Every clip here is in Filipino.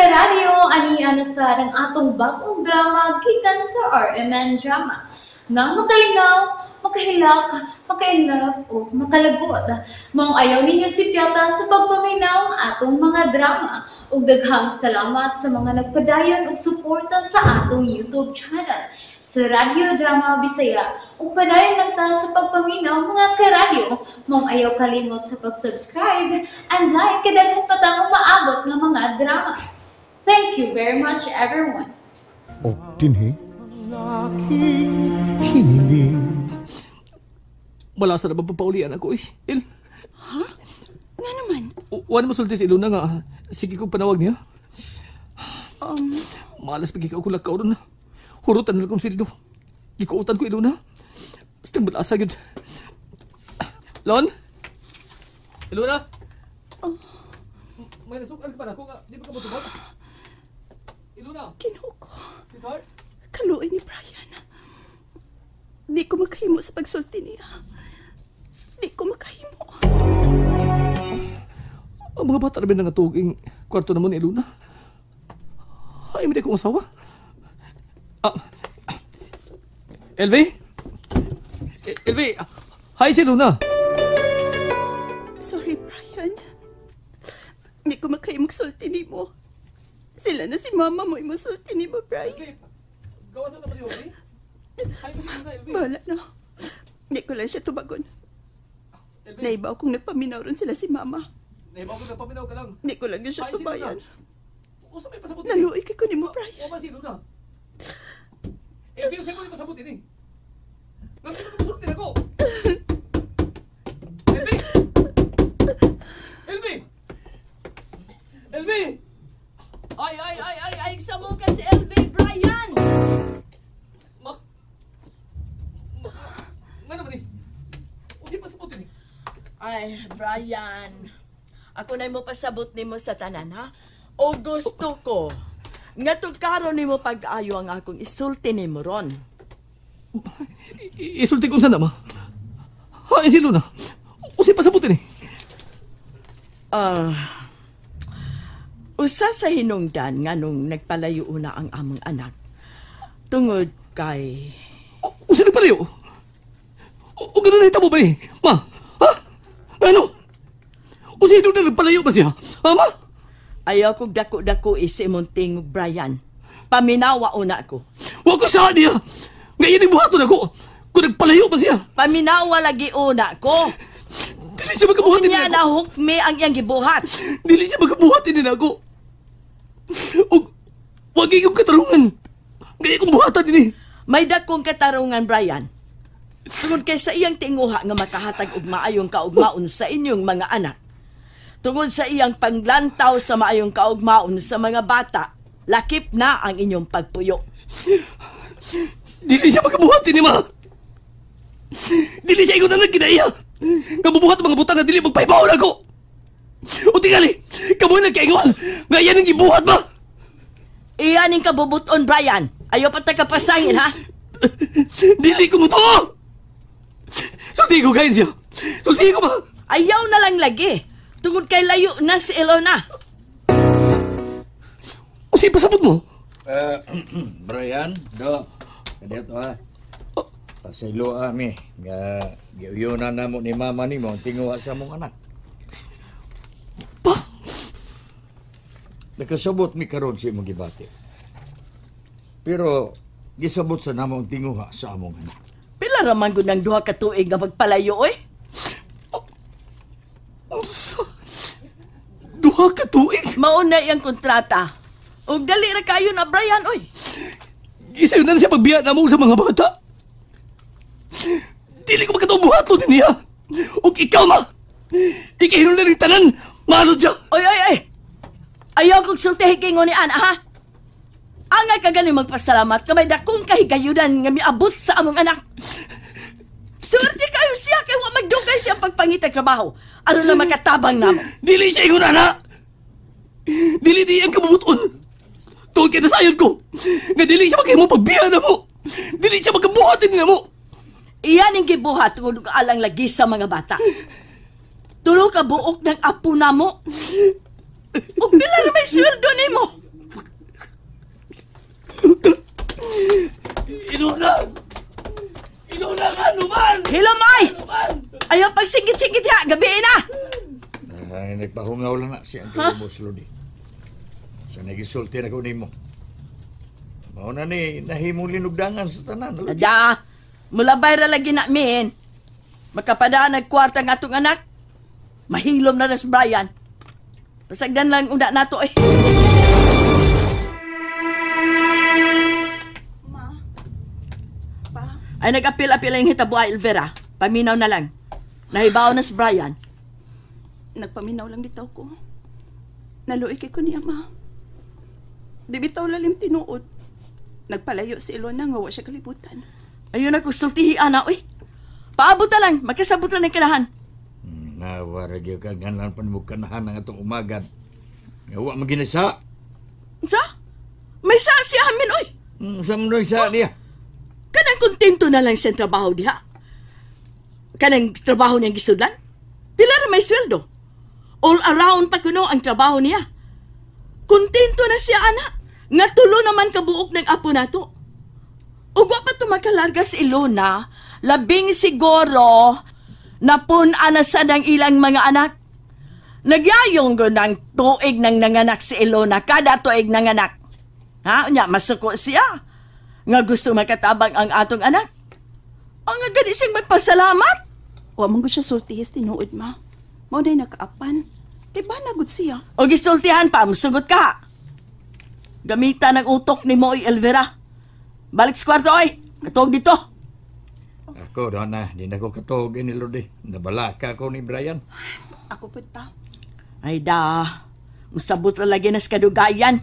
karadyo, ani sa ng atong bagong drama gikan sa RMN Drama. Nga makalingaw, makahilak, maka-inlove, o makalagot. Mong ayaw ninyo si Piata sa pagpaminaw atong mga drama. Ug daghang salamat sa mga nagpadayon ug suporta sa atong YouTube channel sa Radio Drama Bisaya. Ug padayon lang ta sa pagpaminaw mga karadyo. Mong ayaw kalimot sa pag-subscribe and like kadaghan pa tang maabot nga mga drama. Thank you very much everyone. O dinhi hiniling. Malasa na ba papaulian ako eh? Il? Ha? Nga naman? Wala mo sulti si Iluna nga. Sige kong panawag niya. Malas pag ikaw kulak ka na. Hurutan na kong silido. Ikuutan ko Iluna. Basta malasa yun. Lon? Iluna? May nasukan ka pa na ako nga. Di ba ka matubag? Iluna? Kinuha ko. Sweetheart? Kaluoy ni Brian. Di ko makahimo sa pagsulti niya. Di ko makahimo. Ang mga bata namin nga tuging kwarto naman ni Iluna. Ay, hindi kong asawa. LV? LV, hi si Iluna. Sorry, Brian. Di ko makahimo magsulti ni mo. Sila na si mama mo imusulti ni mo, Brian. Gawasan na ba niyo, LV? Hi mo si Iluna, LV. Bahala na. Di ko lang siya tubagon. Naibaw kong nagpaminaw ron sila si mama. Naibaw ko nagpaminaw ka lang. Di ko lang siya tubayan. Usa may pasabot. Naluoy kay ko ni mo, Brian. O ba si Iluna? LV, usay mo yung pasabutin eh. Nasa ko pasulti na ko. LV! LV! LV! Ay, sa mo ka si LV, Brian! Nga naman eh. Usay pasabutin eh. Ay, Brian, ako na mo pasabot ni mo sa tanan, ha? O gusto ko, nga karon ni mo pag-ayo ang akong isulti ni mo ron. Isulti ko sana, ma. Ay, si Luna. Usay pasabutin eh. Usa sa hinungdan nga nung nagpalayo una ang among anak, tungod kay... Usay nagpalayo? O gano'n na hitabo ba eh? Ma, ha? Ano? Usay nung nagpalayo ba siya? Ha, ma? Ayaw kong dako-dako isi mong tingog, Brian. Paminawa una ko. Huwag ko saan niya! Ngayon yung buhaton ako! Kung nagpalayo ba siya? Paminawa lagi una ko. Dili siya magkabuhatin Unya din na ako! hukmi ang iyang gibuhat. Dili siya magkabuhatin din ako! Huwag yung katarungan! Ngayon kong buhatan din eh! May dakong katarungan, Brian. Tungod kay sa iyang tinguha nga makahatag og maayong kaugmaon sa inyong mga anak. Tungod sa iyang panglantaw sa maayong kaugmaon sa mga bata, lakip na ang inyong pagpuyo. Dili siya magkabuhatin ni ma! Dili siya ingon na nagkinaiya! Kabubuhat ang mga butang na dili magpahibaw na ako! O tingali! Kamoy nagkaingon! Ngayon ang gibuhat ba? Iyan ang kabubuton, Brian. Ayaw pa kapasangin, ha? Dili ko mo to! Sulti ko kain siya! Sulti ko ba? Ayaw na lang lagi. Tungod kay layo na si Ilona. O siya pasabot mo? Brian, do. Kadito ha. Pasaylo ami. Nga, giyunan na mo ni mama ni mo ang tinguha sa mong anak. Pa? Nakasabot mi karon si imong gibati. Pero, gisabot sa namong tinguha sa among anak. Pila raman gud ng duha ka tuig nga magpalayo, eh? Duha ka tuig? Mauna iyang kontrata. O dali na kayo na, Brian, oy. Gisayo na siya pagbiya na mo sa mga bata. Dili ko magkatubuhato din niya. O ikaw, ma. Ikahinom na rin tanan. Mahalo siya. Oy. Ayaw kong sultihin kingo ni Ana, ha? Angay ka galing magpasalamat kamay dakong kahigayudan nga miabot sa among anak. Swerte kayo siya kay wa magdugay siya pagpangitag trabaho. Ano na makatabang namo? Dili siya ingon, ana. Dili di ang kabubuton. Tungkol kaya nasayod ko. Nga dili siya magkaya mo pagbiya na mo. Dili siya magkabuhatin na mo. Iyan ang gibuhat tungod alang lagi sa mga bata. Tulo ka buok ng apo na mo. O pila na may sweldo ni mo? Ayaw pagsingit-singit ha, gabi na! Ay, nagpahungaw lang na siya ang kilabos, Lodi. So, nagisulti na ko nimo. Mauna ni, nahimong linugdangan sa tanan, Lodi. Ada, mula bayra lagi namin. Makapadaan nagkwarta ng atong anak. Mahilom na si Brian. Pasagdan lang una nato eh. Ma. Pa. Ay nag-apil-apil ang hitabuay, Elvira. Paminaw na lang. Nahibaw na si Brian. Nagpaminaw lang bitaw ko. Naluoy kay ko niya, ma. Di bitaw lalim tinuod. Nagpalayo si Ilona nga wa siya kalibutan. Ayun ako sultihi ana, uy. Paabot na lang, magkasabot lang ng kanahan. Nawarag yung kaganan pa mo kanahan ng atong umagan. Ngawa maginasa. Sa? May sa siya amin, uy. Sa mo sa niya. Kanang kontento na lang sa trabaho diha. Kanang trabaho niyang gisudlan. Pila ra may sweldo. All around pa kuno ang trabaho niya. Kontento na siya, ana. Nga tulo naman kabuok ng apo nato. Ugwa pa tumakalarga si Ilona, labing siguro napun-ana sa ng ilang mga anak. Nagyayong ko ng tuig ng nanganak si Ilona, kada tuig nanganak. Ha? Nya, masuko siya. Nga gusto makatabang ang atong anak. Ang nga gani siyang magpasalamat. Wa man gud siya sultihis tinuod, ma. Mao day nakaapan. Kay ba nagud siya? O gisultihan pa, musugot ka. Gamitan ng utok ni Moy Elvira. Balik sa kwarto, oy. Katog dito. Ako, Donna, di na ko katogin ni Lodi. Nabalaka ko ni Brian. Ako pud pa. Ay da, musabot ra lagi na sa kadugayan.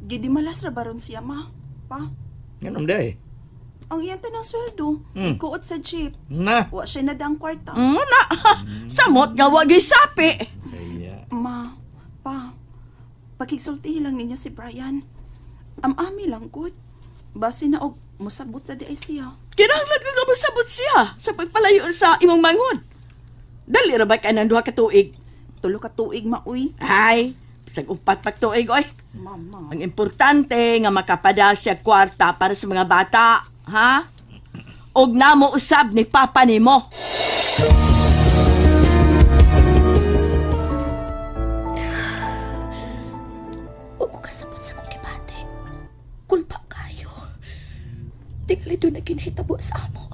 Gidi malas ra baron siya, ma. Pa. Ganun day. Ang iyang tanang sweldo, ikuot sa jeep. Na. Wa siya na dang kwarta. Na, samot nga wag sapi. Kaya. Ma, pa. Pakigsultihi lang ninyo si Brian. Am-ami lang gud. Basi na og musabot ra di ay siya. Kinahanglan ko nga musabot siya sa pagpalayo sa imong mangod. Dali ra ba ka ng duha ka tuig? Tulo ka tuig, ma, uy. Ay, bisag upat pa tuig, oy. Mama. Ang importante nga makapada siya kwarta para sa mga bata, ha? Og namo usab ni papa nimo. O ko kasabot sa kong kibate. Kulpa kayo. Tingali doon na ginahitabo sa amo.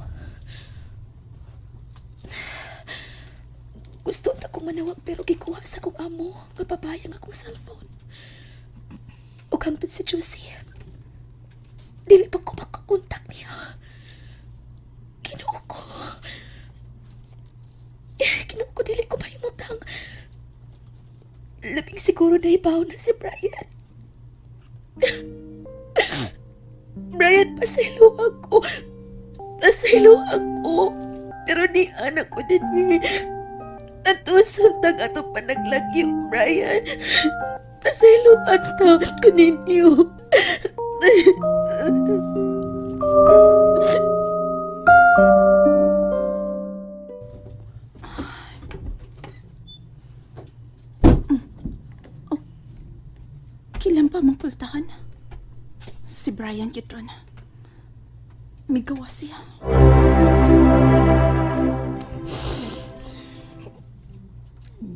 Gusto ta kong manawag pero gikuha sa kong amo. Mapabayang akong cellphone. O hangtod si Josie. Dili pa ko makakontak niya. Kinuo ko. Kinuo ko dili ko mahimutang. Labing siguro na ibaw na si Brian. Brian, pasaylo ako. Pasaylo ako. Pero di anak ko din eh. At usantang ato panaglagyo, Brian. Pasaylo at taon ko ninyo. Kilan pa mong pultahan? Si Brian Kitron. May gawa siya.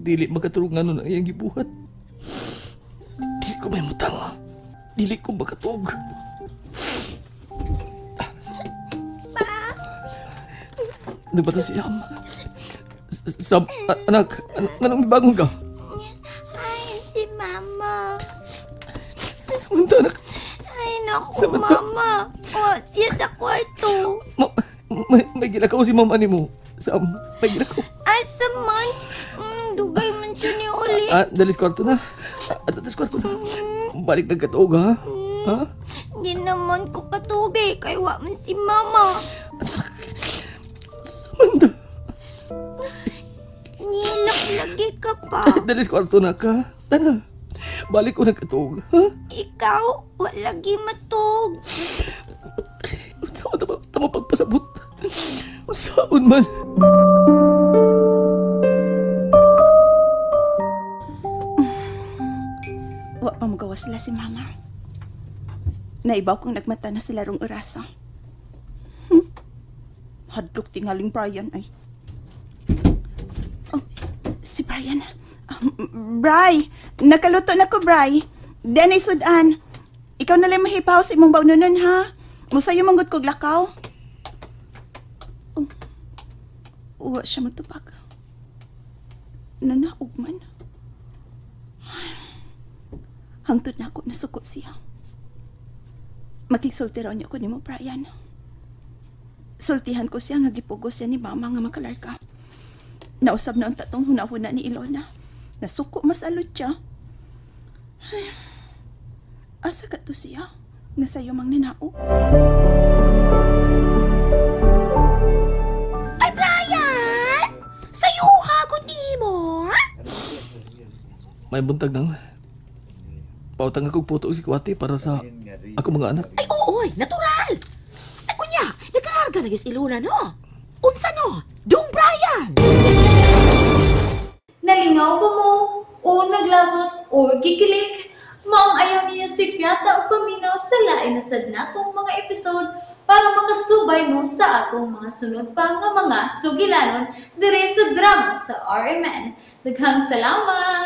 Dili makatulungan nun ang iyang gibuhat. Dili ko may mutang. Dili ko makatog. Nagbata si Am. Anak, anong bangon ka? Ay, si Mama. Samanta, anak. Ay, naku, Samantha. Mama. O, siya sa kwarto. May ginakaw si mama ni mo. Sam, may ginakaw. Asa man? Dugay man siya ni Uli. Dalis kwarto na. Dalis kwarto na. Balik na katog, ha? Ha? Di naman ko katugay, kay wa man si Mama. Samanta. Nilak lagi ka pa. Dalis kwarto na ka. Tana. Balik ko na katog, ha? Ikaw, wa lagi matug. Saan tama pagpasabot? Saan man? Wa pa magawa sila si Mama. Naibaw kong nagmata na sila rong orasa. Hadlok tingaling Brian ay. Brian. Bri, nakaluto na ko, Bri. Diyan ay sudan. Ikaw na lang mahipaw sa imong baununan, ha? Musayo manggut kog lakaw. Uwa siya matupag. Nanaog man. Hangtod na ako nasuko siya. Makigsulti raw niya ko ni mo, Brian. Sultihan ko siya nga gipugos siya ni mama nga makalarka. Nausab na ang tatong hunahuna ni Ilona. Nasuko mas alot siya. Ay, asa ka to siya? Nga sa'yo mang ninao. Ay, Brian! Sayuha ko ni mo! May buntag nang. Pautang akong puto si Kwati para sa ako mga anak. Ay, ooy! Natural! Ay, kunya! Nakaharga na yung iluna, no? Unsa, no? Dong Brian! Nalingaw ba mo? O naglagot? O gikilik? Maong ayaw niya si Piata o paminaw sa lain na sad natong mga episode para makasubay mo sa atong mga sunod pa nga mga sugilanon dire sa drama sa RMN. Daghang salamat!